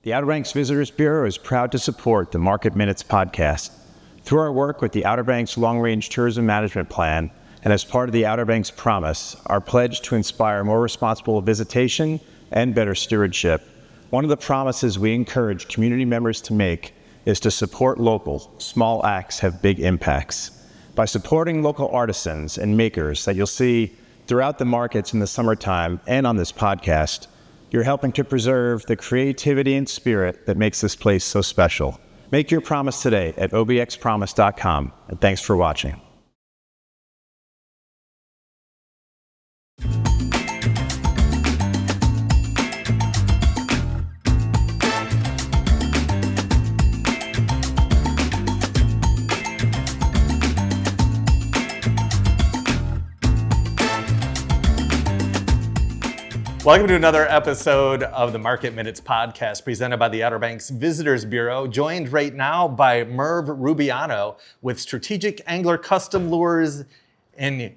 The Outer Banks Visitors Bureau is proud to support the Market Minutes podcast. Through our work with the Outer Banks Long Range Tourism Management Plan, and as part of the Outer Banks Promise, our pledge to inspire more responsible visitation and better stewardship, one of the promises we encourage community members to make is to support local. Small acts have big impacts. By supporting local artisans and makers that you'll see throughout the markets in the summertime and on this podcast, you're helping to preserve the creativity and spirit that makes this place so special. Make your promise today at obxpromise.com, and thanks for watching. Welcome to another episode of the Market Minutes podcast presented by the Outer Banks Visitors Bureau, joined right now by Merv Rubiano with Strategic Angler Custom Lures in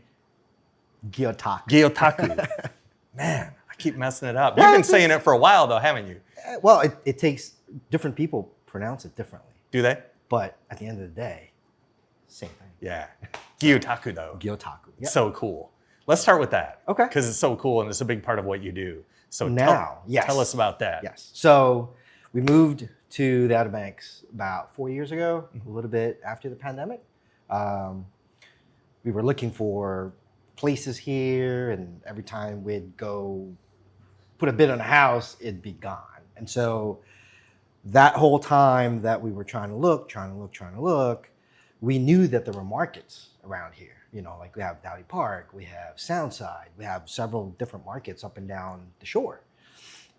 Gyotaku. Man, I keep messing it up. You've been saying it for a while though, haven't you? Well, it takes, different people pronounce it differently. Do they? But at the end of the day, same thing. Yeah. Gyotaku though. Gyotaku. Yep. So cool. Let's start with that. Okay. Because it's so cool and it's a big part of what you do. So Yes. Tell us about that. Yes. So we moved to the Outer Banks about 4 years ago, a little bit after the pandemic. We were looking for places here, and every time we'd go put a bid on a house, it'd be gone. And so that whole time that we were trying to look, we knew that there were markets around here. You know, like we have Dowdy Park, we have Soundside, we have several different markets up and down the shore.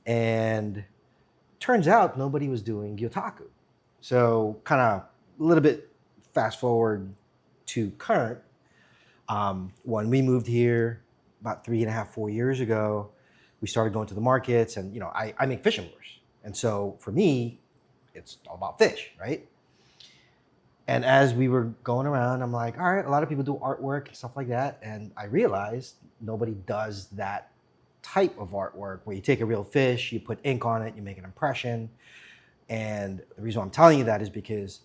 And turns out nobody was doing Gyotaku. So kind of a little bit fast forward to current. When we moved here about 3.5, 4 years ago, we started going to the markets, and you know, I make fishing lures. And so for me, it's all about fish, right? And as we were going around, I'm like, all right, a lot of people do artwork and stuff like that. And I realized nobody does that type of artwork where you take a real fish, you put ink on it, you make an impression. And the reason why I'm telling you that is because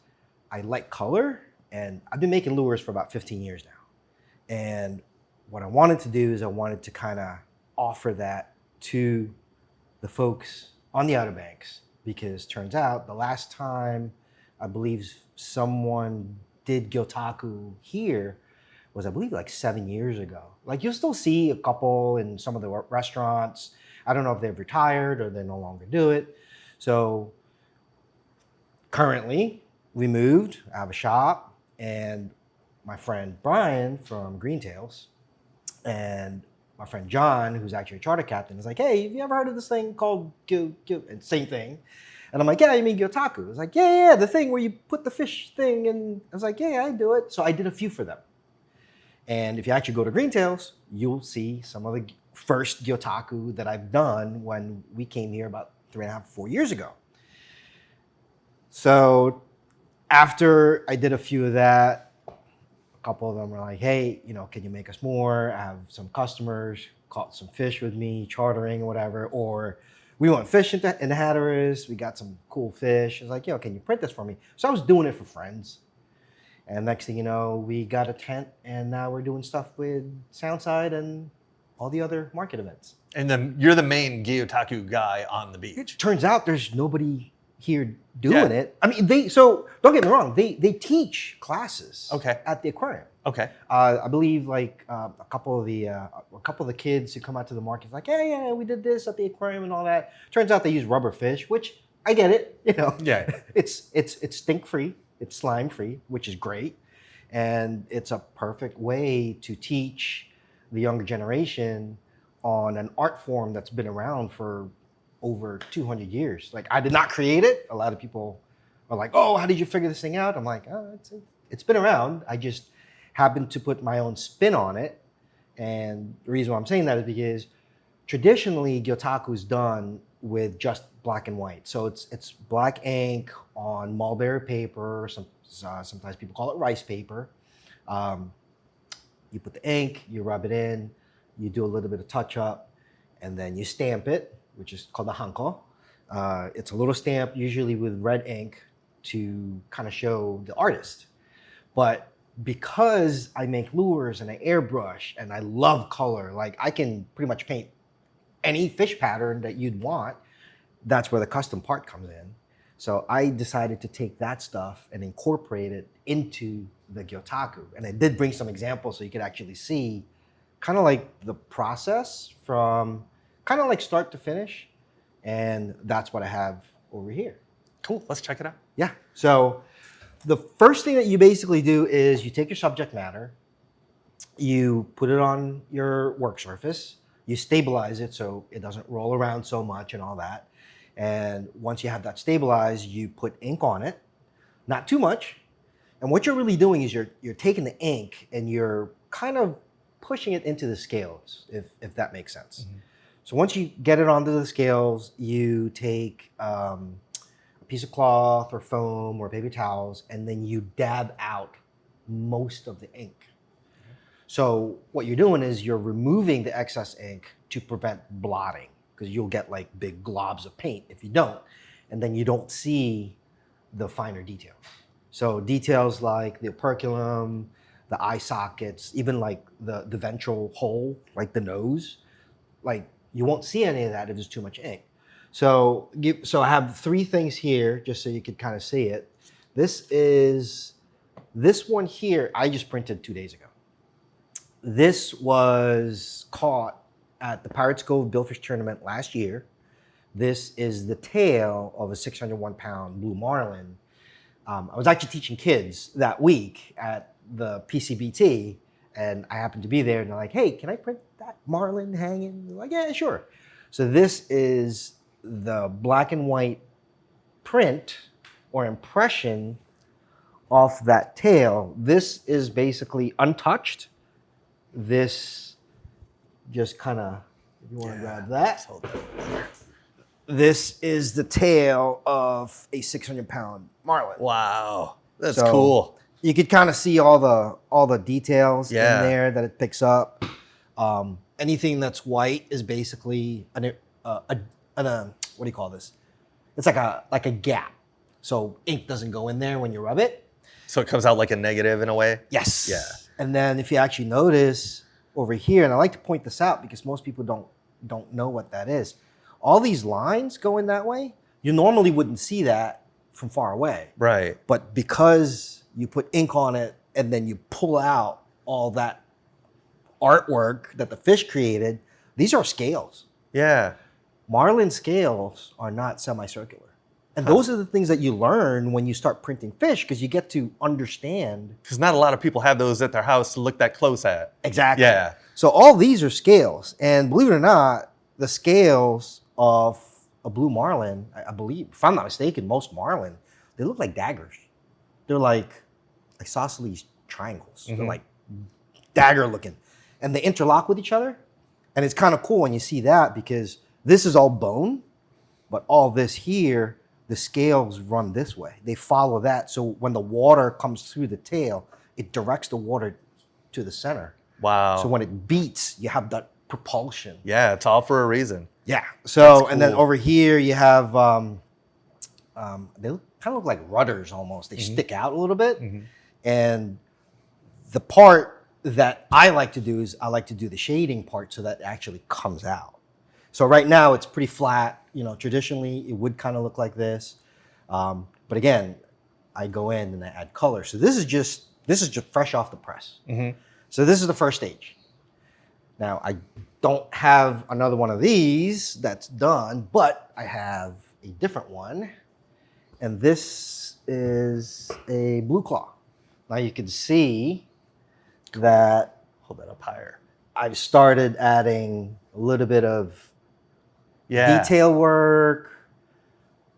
I like color, and I've been making lures for about 15 years now. And what I wanted to do is I wanted to kind of offer that to the folks on the Outer Banks, because turns out the last time I believe someone did Gyotaku here was, I believe, like 7 years ago. Like, you'll still see a couple in some of the restaurants. I don't know if they've retired or they no longer do it. So currently we moved, I have a shop, and my friend Brian from Greentails and my friend John, who's actually a charter captain, is like, hey, have you ever heard of this thing called and same thing. And I'm like, yeah, you mean Gyotaku? It's like, yeah, the thing where you put the fish thing in. I was like, yeah, I do it. So I did a few for them. And if you actually go to Greentails, you'll see some of the first Gyotaku that I've done when we came here about 3.5, 4 years ago. So after I did a few of that, a couple of them were like, hey, you know, can you make us more? I have some customers caught some fish with me, chartering or whatever, or we went fishing in the Hatteras. We got some cool fish. I was like, yo, can you print this for me? So I was doing it for friends. And next thing you know, we got a tent, and now we're doing stuff with Soundside and all the other market events. And then you're the main Gyotaku guy on the beach. It turns out there's nobody here doing it. I mean, so don't get me wrong, they teach classes at the aquarium. Okay. I believe like a couple of the kids who come out to the market, like, yeah, we did this at the aquarium and all that. Turns out they use rubber fish, which I get it, you know. Yeah. It's stink free, it's slime free, which is great, and it's a perfect way to teach the younger generation on an art form that's been around for over 200 years. Like, I did not create it. A lot of people are like, oh, how did you figure this thing out? I'm like, oh, it's been around. I just happened to put my own spin on it. And the reason why I'm saying that is because traditionally Gyotaku is done with just black and white. So it's black ink on mulberry paper. Sometimes people call it rice paper. You put the ink, you rub it in, you do a little bit of touch up, and then you stamp it, which is called the hanko. It's a little stamp, usually with red ink, to kind of show the artist. But because I make lures and I airbrush and I love color, like I can pretty much paint any fish pattern that you'd want. That's where the custom part comes in. So I decided to take that stuff and incorporate it into the Gyotaku. And I did bring some examples so you could actually see kind of like the process from kind of like start to finish. And that's what I have over here. Cool. Let's check it out. Yeah. So the first thing that you basically do is you take your subject matter, you put it on your work surface, you stabilize it so it doesn't roll around so much and all that. And once you have that stabilized, you put ink on it, not too much. And what you're really doing is you're taking the ink and you're kind of pushing it into the scales, if that makes sense. Mm-hmm. So once you get it onto the scales, you take a piece of cloth or foam or paper towels, and then you dab out most of the ink. Mm-hmm. So what you're doing is you're removing the excess ink to prevent blotting, because you'll get like big globs of paint if you don't, and then you don't see the finer details. So details like the operculum, the eye sockets, even like the ventral hole, like the nose, like you won't see any of that if there's too much ink. So I have three things here just so you could kind of see it. This one here, I just printed 2 days ago. This was caught at the Pirates Cove Billfish Tournament last year. This is the tail of a 601-pound blue marlin. I was actually teaching kids that week at the PCBT, and I happened to be there, and they're like, hey, can I print that marlin hanging? They're like, yeah, sure. So this is the black and white print or impression off that tail. This is basically untouched. This just kind of, if you want to grab that. Hold that. This is the tail of a 600-pound marlin. Wow, that's cool. You could kind of see all the details in there that it picks up. Anything that's white is basically what do you call this? It's like a gap. So ink doesn't go in there when you rub it. So it comes out like a negative in a way? Yes. Yeah. And then if you actually notice over here, and I like to point this out because most people don't know what that is. All these lines going that way, you normally wouldn't see that from far away. Right. But because you put ink on it and then you pull out all that artwork that the fish created, these are scales. Yeah. Marlin scales are not semicircular. And those are the things that you learn when you start printing fish, because you get to understand. Because not a lot of people have those at their house to look that close at. Exactly. Yeah. So all these are scales. And believe it or not, the scales of a blue marlin, I believe, if I'm not mistaken, most marlin, they look like daggers. They're like isosceles triangles. Mm-hmm. They're like dagger looking. And they interlock with each other. And it's kind of cool when you see that, because this is all bone, but all this here, the scales run this way. They follow that. So when the water comes through the tail, it directs the water to the center. Wow. So when it beats, you have that propulsion. Yeah, it's all for a reason. Yeah. So, cool. And then over here you have, they kind of look like rudders almost. They stick out a little bit. Mm-hmm. And the part that I like to do is I like to do the shading part so that it actually comes out. So right now it's pretty flat. You know, traditionally it would kind of look like this. But again, I go in and I add color. So this is just fresh off the press. Mm-hmm. So this is the first stage. Now I don't have another one of these that's done, but I have a different one. And this is a blue claw. Now you can see that. Hold that up higher. I've started adding a little bit of detail work.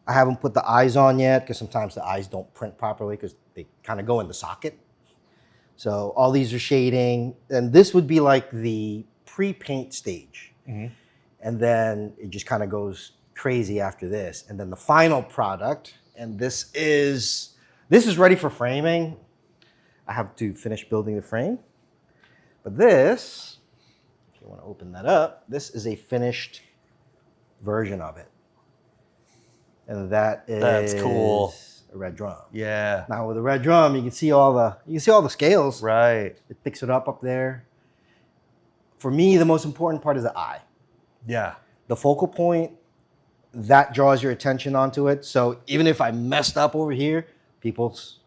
I haven't put the eyes on yet because sometimes the eyes don't print properly because they kind of go in the socket. So all these are shading. And this would be like the pre-paint stage. Mm-hmm. And then it just kind of goes crazy after this. And then the final product, and this is ready for framing. I have to finish building the frame. But this, if you want to open that up, this is a finished version of it. and that is That's cool. a red drum. Yeah. Now with the red drum, you can see all the scales. Right. It picks it up there. For me, the most important part is the eye. Yeah. The focal point, that draws your attention onto it. So even if I messed up over here, people's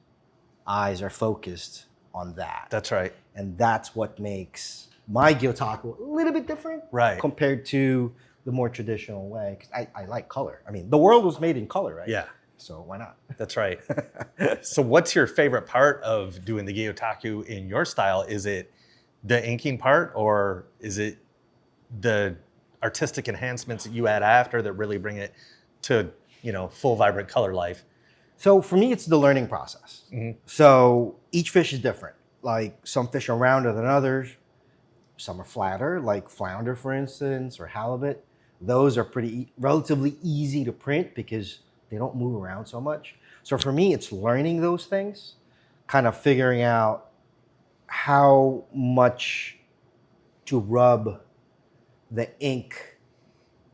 eyes are focused on that. That's right. And that's what makes my Gyotaku a little bit different, Right. compared to the more traditional way. 'Cause I like color. I mean, the world was made in color, right? Yeah. So why not? That's right. So what's your favorite part of doing the Gyotaku in your style? Is it the inking part, or is it the artistic enhancements that you add after that really bring it to, full vibrant color life? So for me, it's the learning process. So each fish is different. Like some fish are rounder than others. Some are flatter, like flounder, for instance, or halibut. Those are relatively easy to print because they don't move around so much. So for me, it's learning those things, kind of figuring out how much to rub the ink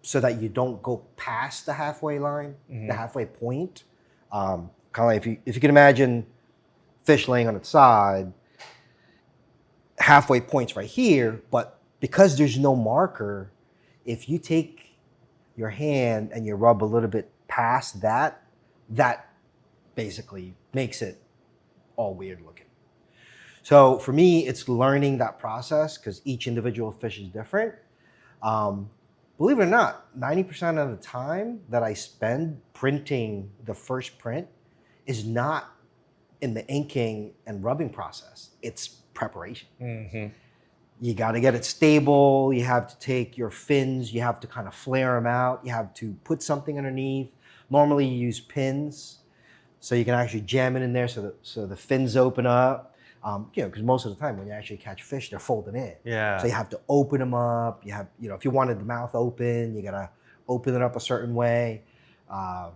so that you don't go past the halfway line, the halfway point. Kind of like if you can imagine fish laying on its side, halfway point's right here, but because there's no marker, if you take your hand and you rub a little bit past that, that basically makes it all weird looking. So for me, it's learning that process because each individual fish is different. Believe it or not, 90% of the time that I spend printing the first print is not in the inking and rubbing process. It's preparation. You got to get it stable. You have to take your fins. You have to kind of flare them out. You have to put something underneath. Normally you use pins so you can actually jam it in there so the fins open up. Because most of the time when you actually catch fish, they're folded in. Yeah. So you have to open them up. You have, if you wanted the mouth open, you got to open it up a certain way. Kind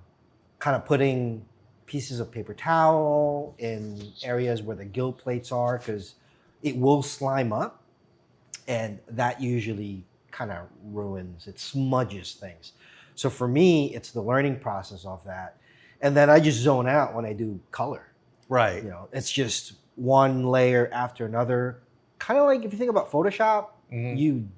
of putting pieces of paper towel in areas where the gill plates are because it will slime up. And that usually kind of it smudges things. So for me, it's the learning process of that. And then I just zone out when I do color. Right. It's just one layer after another. Kind of like if you think about Photoshop, when you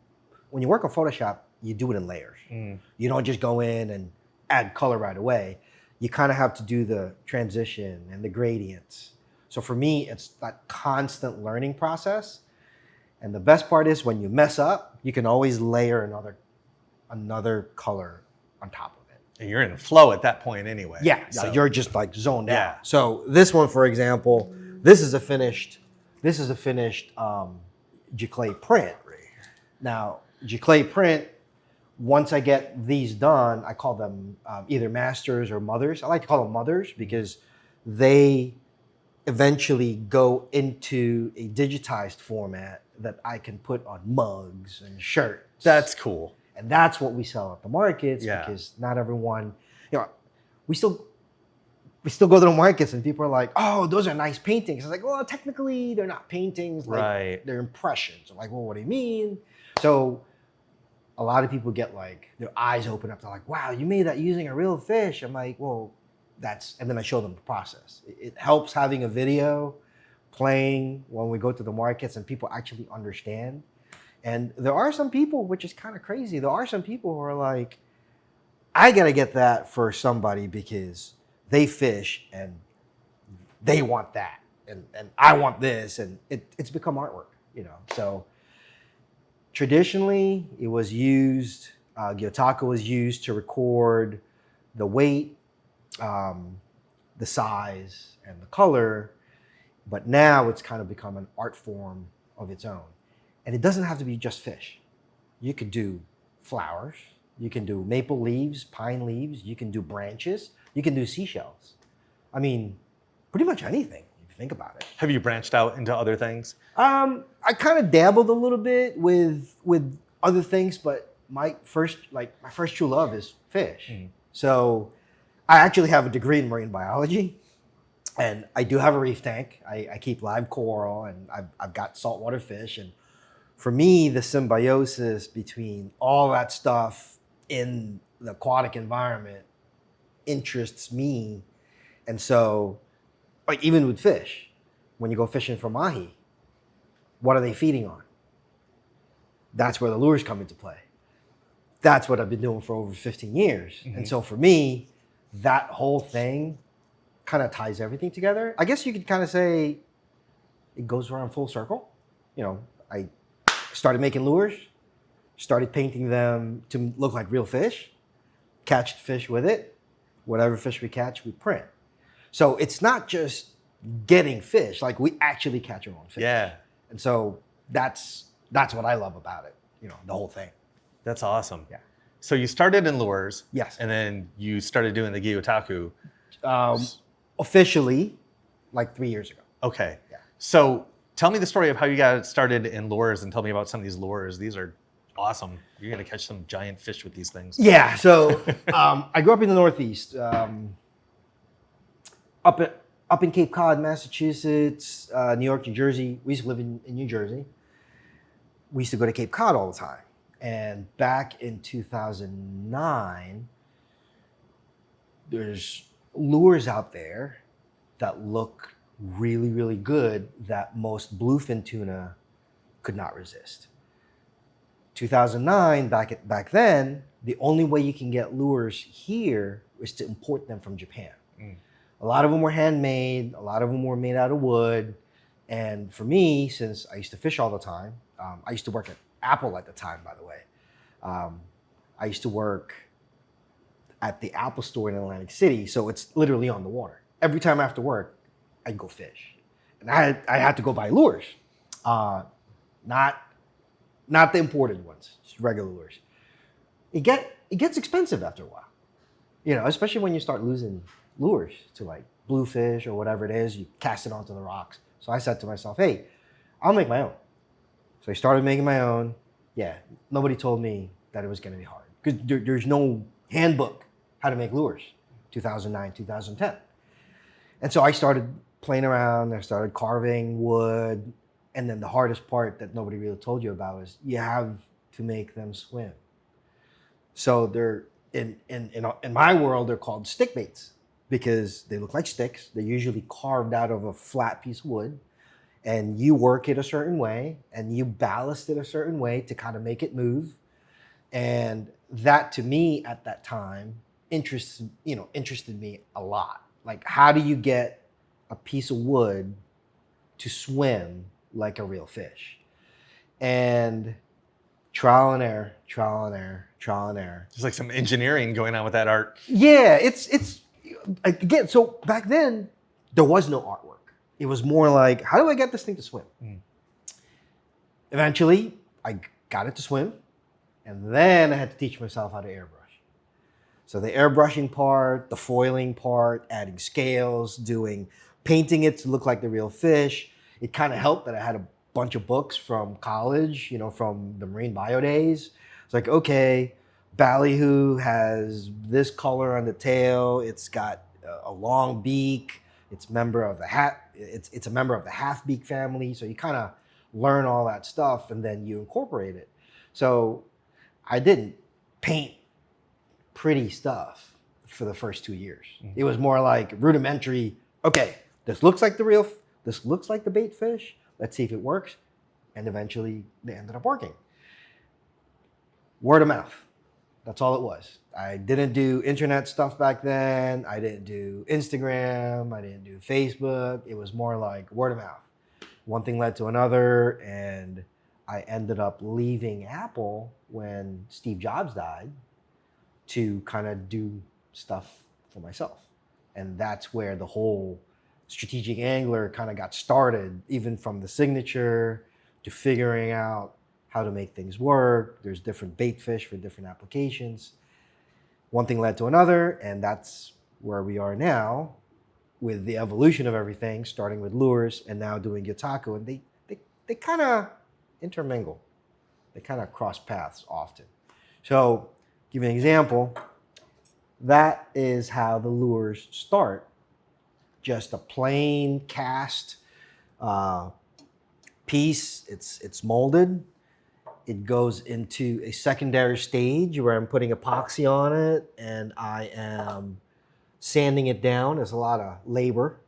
work on Photoshop, you do it in layers. You don't just go in and add color right away. You kind of have to do the transition and the gradients. So for me, it's that constant learning process. And the best part is when you mess up, you can always layer another color on top of it. And you're in flow at that point anyway. Yeah, So, you're just like zoned Yeah. out. So this one, for example, this is a finished giclée print. Now, giclée print, once I get these done, I call them either masters or mothers. I like to call them mothers because they eventually go into a digitized format that I can put on mugs and shirts. That's cool. And that's what we sell at the markets Yeah. because not everyone, we still go to the markets and people are like, oh, those are nice paintings. It's like, well, technically they're not paintings. Like, Right. they're impressions. I'm like, well, what do you mean? So a lot of people get like, their eyes open up. They're like, wow, you made that using a real fish. I'm like, well, and then I show them the process. It helps having a video playing when we go to the markets and people actually understand. And there are some people, which is kind of crazy. There are some people who are like, I got to get that for somebody because they fish and they want that. And I want this. And it's become artwork, So traditionally, it was used, Gyotaku was used to record the weight, the size, and the color. But now it's kind of become an art form of its own. And it doesn't have to be just fish. You could do flowers. You can do maple leaves, pine leaves. You can do branches. You can do seashells. I mean, pretty much anything if you think about it. Have you branched out into other things? I kind of dabbled a little bit with other things, but my first true love is fish. So I actually have a degree in marine biology. And I do have a reef tank. I keep live coral, and I've got saltwater fish. And for me, the symbiosis between all that stuff in the aquatic environment interests me. And so, like even with fish, when you go fishing for mahi, what are they feeding on? That's where the lures come into play. That's what I've been doing for over 15 years. Mm-hmm. And so for me, that whole thing kind of ties everything together. I guess you could kind of say it goes around full circle. You know, I started making lures, started painting them to look like real fish, catch the fish with it. Whatever fish we catch, we print. So it's not just getting fish, like we actually catch our own fish. Yeah. And so that's what I love about it, you know, the whole thing. That's awesome. Yeah. So you started in lures. Yes. And then you started doing the Gyotaku. Officially, like 3 years ago. Okay. Yeah. So tell me the story of how you got started in lures and tell me about some of these lures. These are awesome. You're going to catch some giant fish with these things. Yeah. So I grew up in the Northeast, up in Cape Cod, Massachusetts, New York, New Jersey. We used to live in New Jersey. We used to go to Cape Cod all the time. And back in 2009, there's lures out there that look really, really good that most bluefin tuna could not resist. 2009, back then, the only way you can get lures here was to import them from Japan. A lot of them were handmade. A lot of them were made out of wood. And for me, since I used to fish all the time, I used to work at Apple at the time, by the way. I used to work at the Apple store in Atlantic City, so it's literally on the water. Every time after work, I'd go fish. And I had to go buy lures. Not the imported ones, just regular lures. It gets expensive after a while. You know, especially when you start losing lures to like bluefish or whatever it is, you cast it onto the rocks. So I said to myself, hey, I'll make my own. So I started making my own. Yeah, nobody told me that it was going to be hard because there's no handbook how to make lures, 2009, 2010. And so I started playing around. I started carving wood. And then the hardest part that nobody really told you about is you have to make them swim. So they're in my world, they're called stick baits because they look like sticks. They're usually carved out of a flat piece of wood. And you work it a certain way and you ballast it a certain way to kind of make it move. And that to me at that time interested me a lot. Like, how do you get a piece of wood to swim like a real fish? And trial and error. There's like some engineering going on with that art. Yeah, it's again, so back then there was no artwork. It was more like, how do I get this thing to swim? Eventually, I got it to swim, and then I had to teach myself how to airbrush. So the airbrushing part, the foiling part, adding scales, painting it to look like the real fish. It kind of helped that I had a bunch of books from college, from the marine bio days. It's like, okay, ballyhoo has this color on the tail. It's got a long beak. It's a member of the half beak family. So you kind of learn all that stuff and then you incorporate it. So I didn't paint pretty stuff for the first 2 years. It was more like rudimentary. Okay, this looks like the bait fish. Let's see if it works. And eventually they ended up working. Word of mouth. That's all it was. I didn't do internet stuff back then. I didn't do Instagram. I didn't do Facebook. It was more like word of mouth. One thing led to another, and I ended up leaving Apple when Steve Jobs died to kind of do stuff for myself. And that's where the whole strategic angler kind of got started, even from the signature to figuring out how to make things work. There's different bait fish for different applications. One thing led to another, and that's where we are now with the evolution of everything, starting with lures and now doing Gyotaku. And they kind of intermingle. They kind of cross paths often. So, give you an example. That is how the lures start. Just a plain cast piece. It's molded. It goes into a secondary stage where I'm putting epoxy on it, and I am Sanding it down is a lot of labor.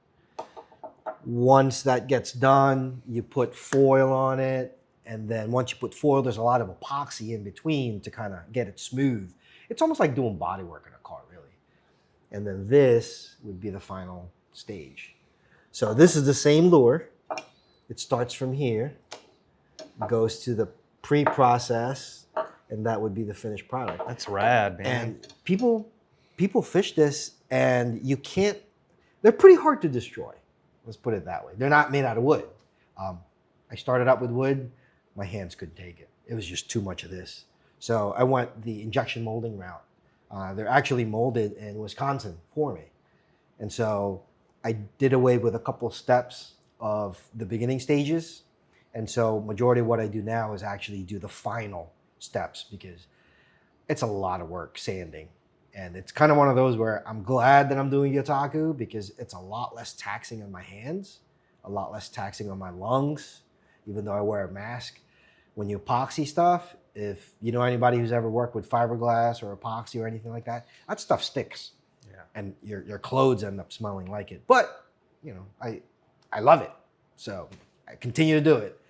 Once that gets done, you put foil on it. And then once you put foil, there's a lot of epoxy in between to kind of get it smooth. It's almost like doing body work in a car, really. And then this would be the final stage. So this is the same lure. It starts from here, goes to the pre-process, and that would be the finished product. That's rad, man. And people fish this, and you can't. They're pretty hard to destroy. Let's put it that way. They're not made out of wood. I started out with wood. My hands couldn't take it. It was just too much of this. So I went the injection molding route. They're actually molded in Wisconsin for me. And so I did away with a couple of steps of the beginning stages. And so majority of what I do now is actually do the final steps because it's a lot of work sanding. And it's kind of one of those where I'm glad that I'm doing Gyotaku because it's a lot less taxing on my hands, a lot less taxing on my lungs, even though I wear a mask. When you epoxy stuff, if you know anybody who's ever worked with fiberglass or epoxy or anything like that, that stuff sticks. Yeah. And your clothes end up smelling like it. But, you know, I love it. So I continue to do it.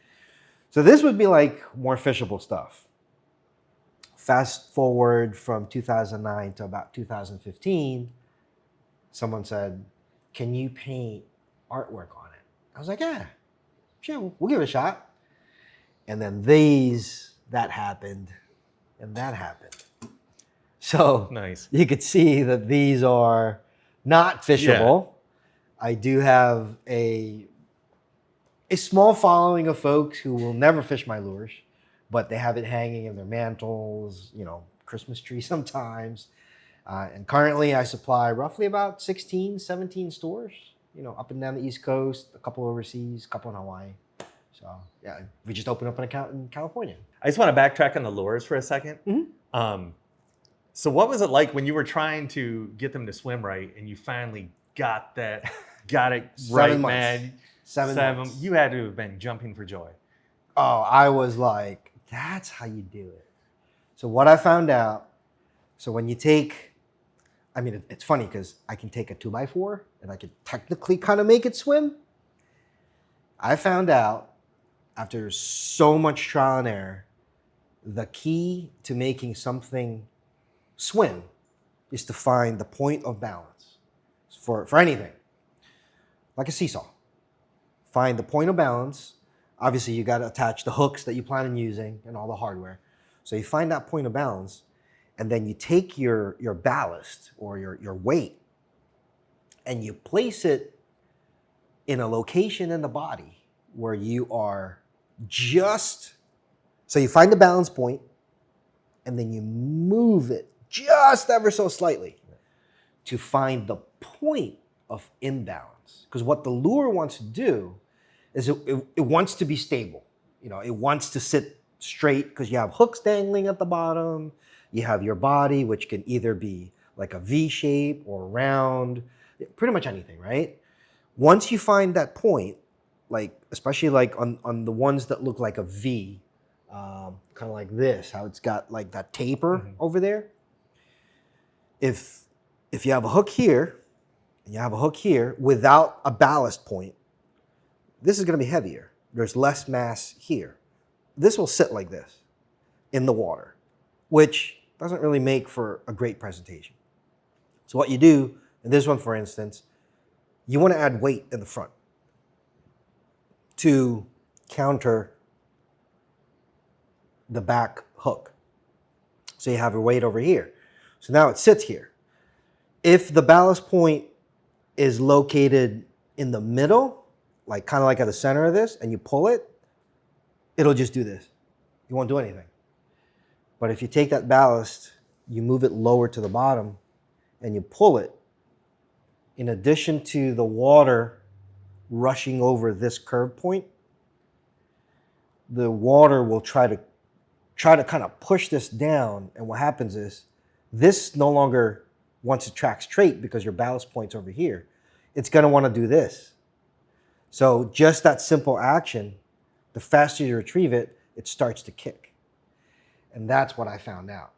So this would be like more fishable stuff. Fast forward from 2009 to about 2015, someone said, can you paint artwork on it? I was like, yeah, sure, we'll give it a shot. And then that happened, and that happened. So nice. You could see that these are not fishable. Yeah. I do have a small following of folks who will never fish my lures, but they have it hanging in their mantles, you know, Christmas tree sometimes. And currently I supply roughly about 16, 17 stores, you know, up and down the East Coast, a couple overseas, a couple in Hawaii. So yeah, we just opened up an account in California. I just want to backtrack on the lures for a second. Mm-hmm. So what was it like when you were trying to get them to swim right and you finally got it right, 7 months. Man? 7 months. You had to have been jumping for joy. Oh, I was like, that's how you do it. So what I found out, so when you take, I mean, it's funny because I can take a 2x4 and I can technically kind of make it swim. I found out after so much trial and error, the key to making something swim is to find the point of balance for anything, like a seesaw. Find the point of balance. Obviously, you got to attach the hooks that you plan on using and all the hardware. So you find that point of balance, and then you take your ballast or your weight, and you place it in a location in the body where you are so you find the balance point, and then you move it just ever so slightly to find the point of imbalance. Because what the lure wants to do is it wants to be stable. You know, it wants to sit straight because you have hooks dangling at the bottom. You have your body, which can either be like a V shape or round, pretty much anything, right? Once you find that point, like especially like on the ones that look like a V, kind of like this, how it's got like that taper over there. If you have a hook here and you have a hook here without a ballast point, this is going to be heavier. There's less mass here. This will sit like this in the water, which doesn't really make for a great presentation. So what you do, in this one for instance, you want to add weight in the front to counter the back hook. So you have your weight over here. So now it sits here. If the ballast point is located in the middle, like kind of like at the center of this, and you pull it, it'll just do this. You won't do anything. But if you take that ballast, you move it lower to the bottom, and you pull it, in addition to the water rushing over this curve point, the water will try to kind of push this down. And what happens is this no longer wants to track straight because your ballast point's over here. It's going to want to do this. So just that simple action, the faster you retrieve it, it starts to kick. And that's what I found out.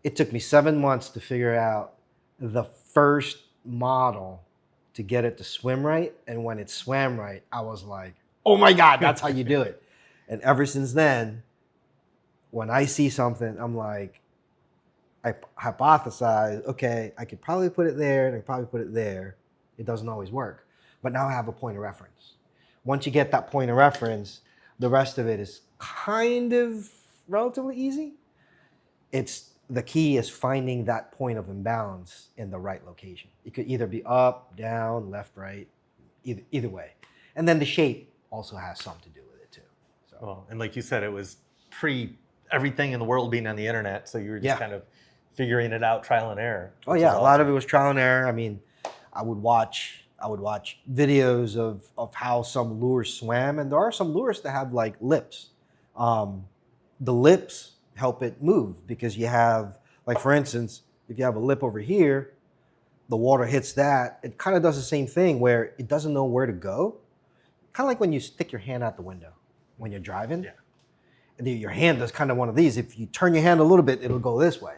It took me 7 months to figure out the first model to get it to swim right. And when it swam right, I was like, oh my God, that's how you do it. And ever since then, when I see something, I'm like, I hypothesize, okay, I could probably put it there and I could probably put it there. It doesn't always work. But now I have a point of reference. Once you get that point of reference, the rest of it is kind of relatively easy. The key is finding that point of imbalance in the right location. It could either be up, down, left, right, either way. And then the shape also has something to do with it too. So. Well, and like you said, it was pre everything in the world being on the internet, so you were just kind of figuring it out, trial and error. Oh yeah, a lot of it was trial and error. I mean, I would watch videos of how some lures swam, and there are some lures that have like lips. The lips help it move because you have, like for instance, if you have a lip over here, the water hits that. It kind of does the same thing where it doesn't know where to go. Kind of like when you stick your hand out the window when you're driving. Yeah. And your hand does kind of one of these. If you turn your hand a little bit, it'll go this way.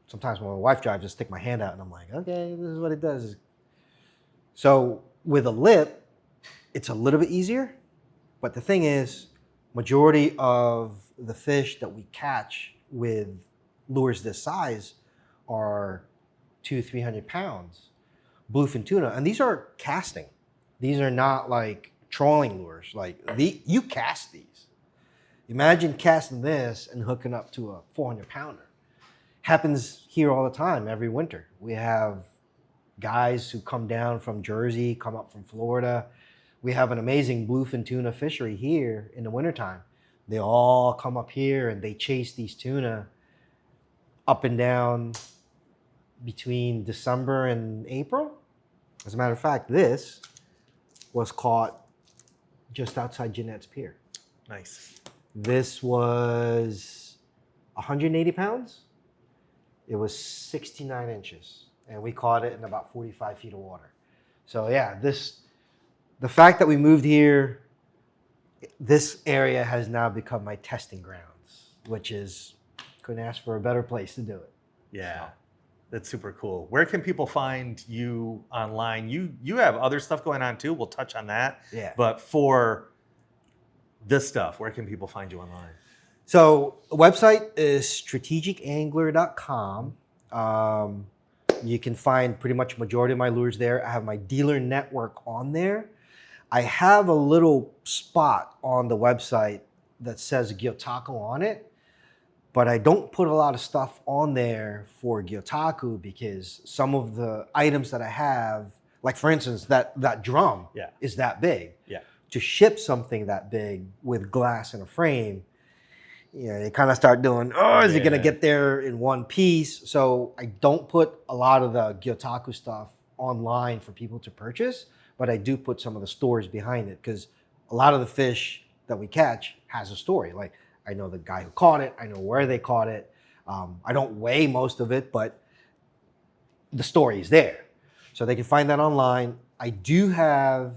Sometimes when my wife drives, I stick my hand out and I'm like, okay, this is what it does. So with a lip, it's a little bit easier. But the thing is, majority of the fish that we catch with lures this size are 200-300 pounds, bluefin tuna. And these are casting. These are not like trolling lures. Like you cast these. Imagine casting this and hooking up to a 400 pounder. Happens here all the time, every winter. We have guys who come down from Jersey, come up from Florida. We have an amazing bluefin tuna fishery here in the wintertime. They all come up here and they chase these tuna up and down between December and April. As a matter of fact, this was caught just outside Jeanette's Pier. Nice. This was 180 pounds. It was 69 inches, and we caught it in about 45 feet of water. So yeah, the fact that we moved here, this area has now become my testing grounds, which is, couldn't ask for a better place to do it. Yeah, so. That's super cool. Where can people find you online? You have other stuff going on too. We'll touch on that. Yeah. But for this stuff, where can people find you online? So the website is strategicangler.com. You can find pretty much majority of my lures there. I have my dealer network on there. I have a little spot on the website that says Gyotaku on it, but I don't put a lot of stuff on there for Gyotaku because some of the items that I have, like for instance, that drum is that big. Yeah. To ship something that big with glass in a frame, you kind of start doing, is it going to get there in one piece? So I don't put a lot of the Gyotaku stuff online for people to purchase, but I do put some of the stories behind it because a lot of the fish that we catch has a story. Like I know the guy who caught it, I know where they caught it. I don't weigh most of it, but the story is there. So they can find that online. I do have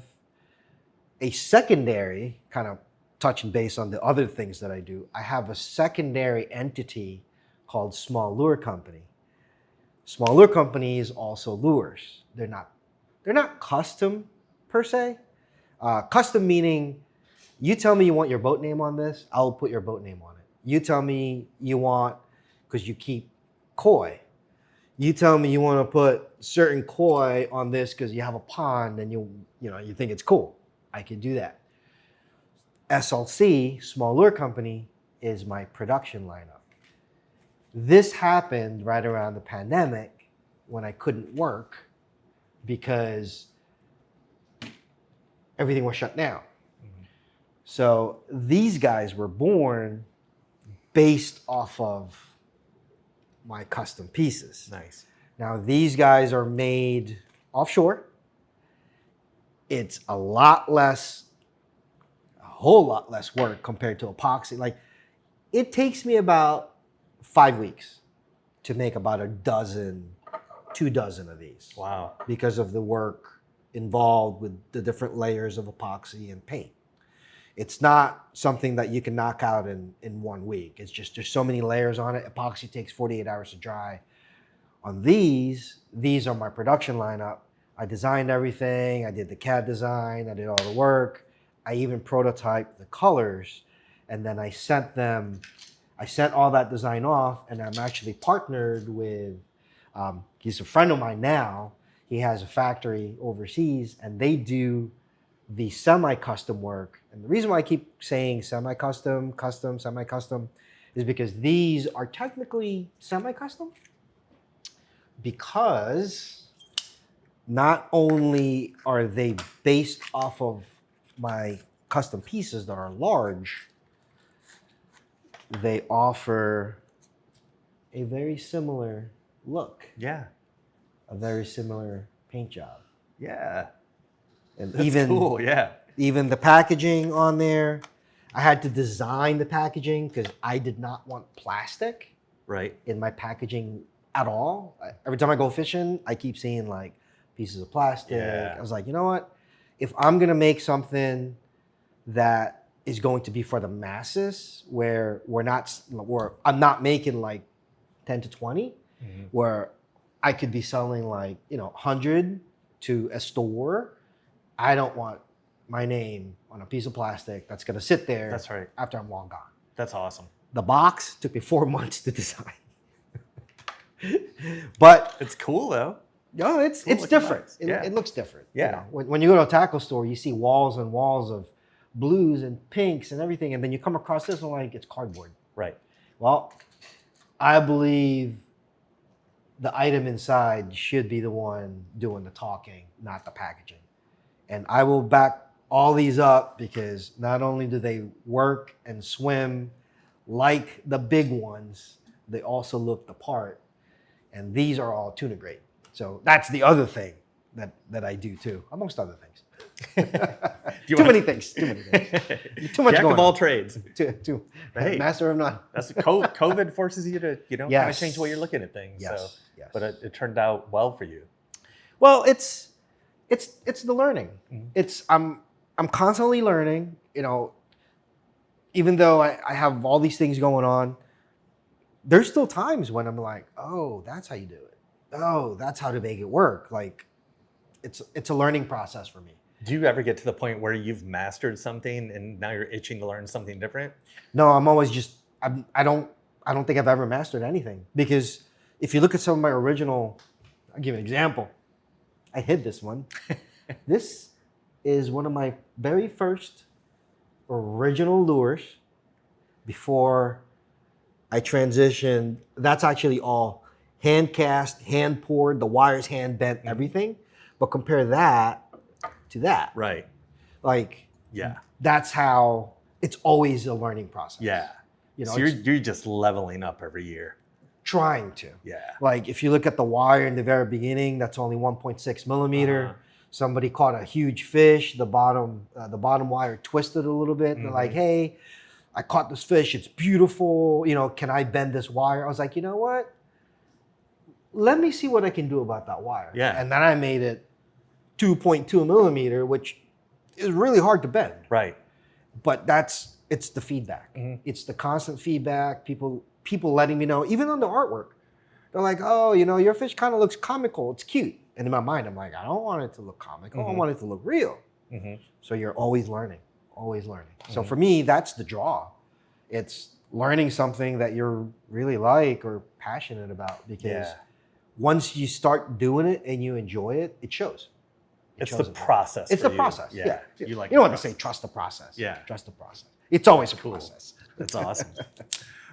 a secondary kind of touching base on the other things that I do. I have a secondary entity called Small Lure Company. Small Lure Company is also lures. They're not custom per se. Custom meaning you tell me you want your boat name on this, I'll put your boat name on it. You tell me you want, because you keep koi. You tell me you want to put certain koi on this because you have a pond and you think it's cool. I can do that. SLC, Small Lure Company, is my production lineup. This happened right around the pandemic when I couldn't work because everything was shut down. Mm-hmm. So these guys were born based off of my custom pieces. Nice. Now these guys are made offshore. It's a whole lot less work compared to epoxy. Like it takes me about 5 weeks to make about 2 dozen of these. Wow. Because of the work involved with the different layers of epoxy and paint. It's not something that you can knock out in 1 week. It's just there's so many layers on it. Epoxy takes 48 hours to dry. On these are my production lineup. I designed everything. I did the CAD design. I did all the work. I even prototyped the colors, and then I sent all that design off, and I'm actually partnered with, he's a friend of mine now. He has a factory overseas, and they do the semi-custom work. And the reason why I keep saying semi-custom, custom, semi-custom, is because these are technically semi-custom, because not only are they based off of my custom pieces that are large, they offer a very similar look, Yeah. a very similar paint job. Yeah. And That's cool. Yeah. even the packaging on there, I had to design the packaging because I did not want plastic Right. in my packaging at all. Every time I go fishing, I keep seeing like pieces of plastic. Yeah. I was like, you know what? If I'm gonna make something that is going to be for the masses, where I'm not making like 10 to 20, where I could be selling like 100 to a store. I don't want my name on a piece of plastic that's gonna sit there. That's right. After I'm long gone. That's awesome. The box took me 4 months to design. But It's cool though. no, it's looking different. box. It looks different. Yeah. When you go to a tackle store, you see walls and walls of blues and pinks and everything, and then you come across this one like it's cardboard. Right. Well, I believe the item inside should be the one doing the talking, not the packaging. And I will back all these up because not only do they work and swim like the big ones, they also look the part. And these are all tuna grade. So that's the other thing that I do too, amongst other things. Too many things. Too much Jack going of all on. trades. Too. Hey. Master of none. That's COVID forces you to kind of Yes. change the way you're looking at things. Yes. So, Yes. but it turned out well for you. Well, it's the learning. I'm constantly learning. Even though I have all these things going on, there's still times when I'm like, oh, that's how you do it. Oh, that's how to make it work. Like, it's a learning process for me. Do you ever get to the point where you've mastered something and now you're itching to learn something different? No, I'm always just I don't think I've ever mastered anything, because if you look at some of my original, I'll give you an example. I hid this one. This is one of my very first original lures before I transitioned. That's actually all hand cast, hand poured, the wires hand bent, everything. But compare that to that. Right. Like, Yeah. that's how it's always a learning process. Yeah. So it's you're just leveling up every year. trying to. Yeah. Like, if you look at the wire in the very beginning, that's only 1.6 millimeter. Uh-huh. Somebody caught a huge fish. The bottom wire twisted a little bit. And they're like, hey, I caught this fish. It's beautiful. Can I bend this wire? I was like, you know what? Let me see what I can do about that wire. Yeah. And then I made it 2.2 millimeter, which is really hard to bend. Right. But it's the feedback. It's the constant feedback. People letting me know, even on the artwork. They're like, oh, your fish kind of looks comical. It's cute. And in my mind, I'm like, I don't want it to look comical. I want it to look real. So you're always learning, always learning. So for me, that's the draw. It's learning something that you're really like or passionate about, because once you start doing it and you enjoy it, it shows. It's the process. It's for the you. process. Yeah. You You like don't want to process. say trust the process. Yeah. Trust the process. It's always a process. That's awesome.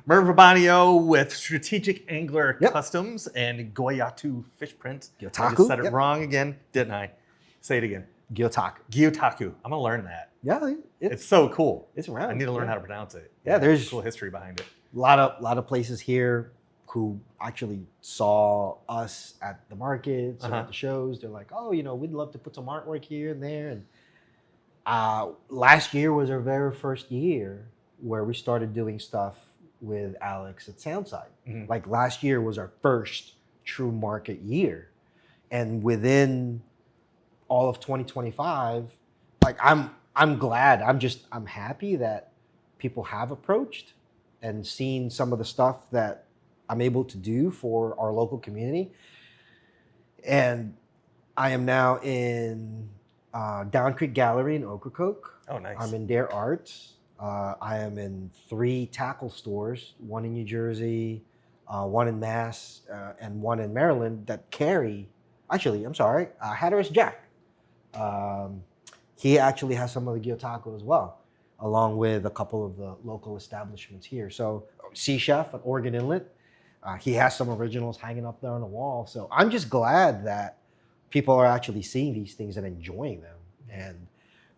Merv Rubiano with Strategic Angler Yep. Customs and Gyotaku Fish Prints. I Gyotaku, just said it yep. wrong again, didn't I? Say it again. Gyotaku. Gyotaku. I'm gonna learn that. Yeah, It's so cool. it's around. I need to learn Yeah. how to pronounce it. Yeah, there's- cool history behind it. a lot of places here who actually saw us at the markets or at the shows. They're like, oh, we'd love to put some artwork here and there. And last year was our very first year where we started doing stuff with Alex at Soundside. Like, last year was our first true market year. And within all of 2025, like, I'm glad. I'm happy that people have approached and seen some of the stuff that I'm able to do for our local community. And I am now in Down Creek Gallery in Ocracoke. Oh, nice. I'm in Dare Arts. I am in 3 tackle stores, one in New Jersey, one in Mass, and one in Maryland that carry, actually, I'm sorry, Hatteras Jack. He actually has some of the Gyotaku as well, along with a couple of the local establishments here. So Sea Chef at Oregon Inlet, he has some originals hanging up there on the wall. So I'm just glad that people are actually seeing these things and enjoying them. And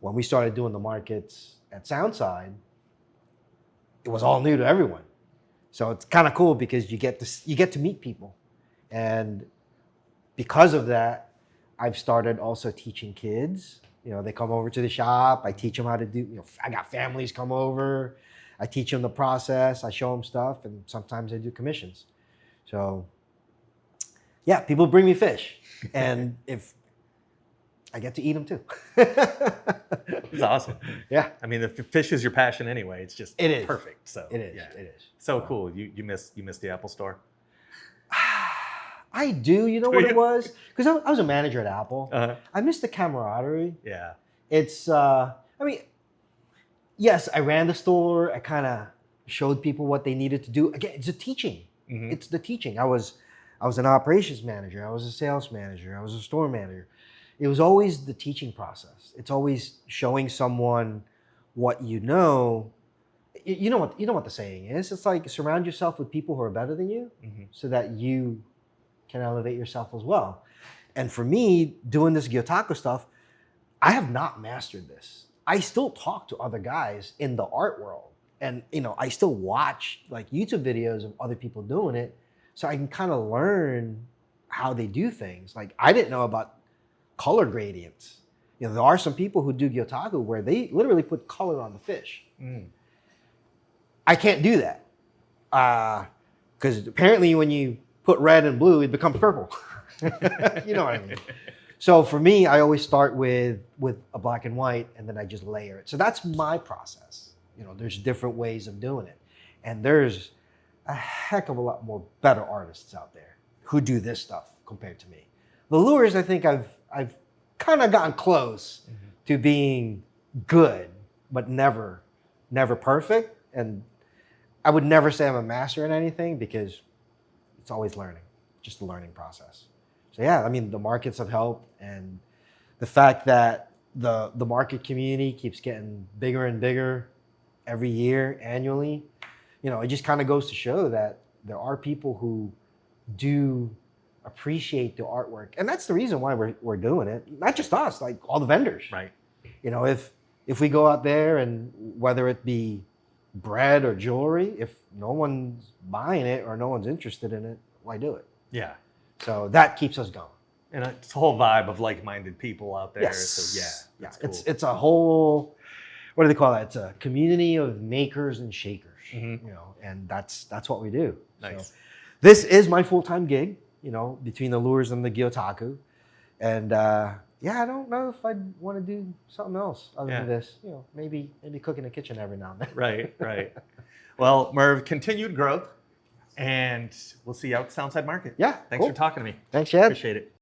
when we started doing the markets at Soundside, it was all new to everyone. So it's kind of cool because you get to meet people. And because of that, I've started also teaching kids. You know, they come over to the shop. I teach them how to do, you know, I got families come over. I teach them the process. I show them stuff. And sometimes I do commissions. So yeah, people bring me fish. And if I get to eat them too. It's awesome. Yeah. I mean, the fish is your passion anyway. It's just It is. perfect. So It is. yeah. It is. So cool. You miss the Apple Store? I do. You know what it was? Because I was a manager at Apple. Uh-huh. I miss the camaraderie. Yeah. It's, I mean, yes, I ran the store. I kind of showed people what they needed to do. Again, it's a teaching. Mhm. It's the teaching. I was an operations manager. I was a sales manager. I was a store manager. It was always the teaching process. It's always showing someone what you know. You know what the saying is. It's like surround yourself with people who are better than you, so that you can elevate yourself as well. And for me, doing this Gyotaku stuff, I have not mastered this. I still talk to other guys in the art world, and I still watch like YouTube videos of other people doing it, so I can kind of learn how they do things. Like I didn't know about color gradients. There are some people who do Gyotaku where they literally put color on the fish. I can't do that because apparently when you put red and blue, it becomes purple. You know what I mean? So for me, I always start with a black and white, and then I just layer it. So that's my process. There's different ways of doing it, and there's a heck of a lot more better artists out there who do this stuff compared to me. The lures, I think I've kind of gotten close to being good, but never perfect. And I would never say I'm a master in anything because it's always learning, just a learning process. So yeah, I mean, the markets have helped, and the fact that the market community keeps getting bigger and bigger every year, annually, it just kind of goes to show that there are people who do appreciate the artwork. And that's the reason why we're doing it. Not just us, like all the vendors. Right. If we go out there, and whether it be bread or jewelry, if no one's buying it or no one's interested in it, why do it? Yeah. So that keeps us going. And it's a whole vibe of like-minded people out there. Yes. So yeah, that's cool. It's a whole, what do they call that? It's a community of makers and shakers. And that's what we do. Nice. So this is my full-time gig, between the lures and the Gyotaku. And I don't know if I'd want to do something else other than this. Maybe cook in the kitchen every now and then. Right. Well, Merv, continued growth, and we'll see you out at Soundside Market. Yeah. Thanks for talking to me. Thanks, Chad. Appreciate it.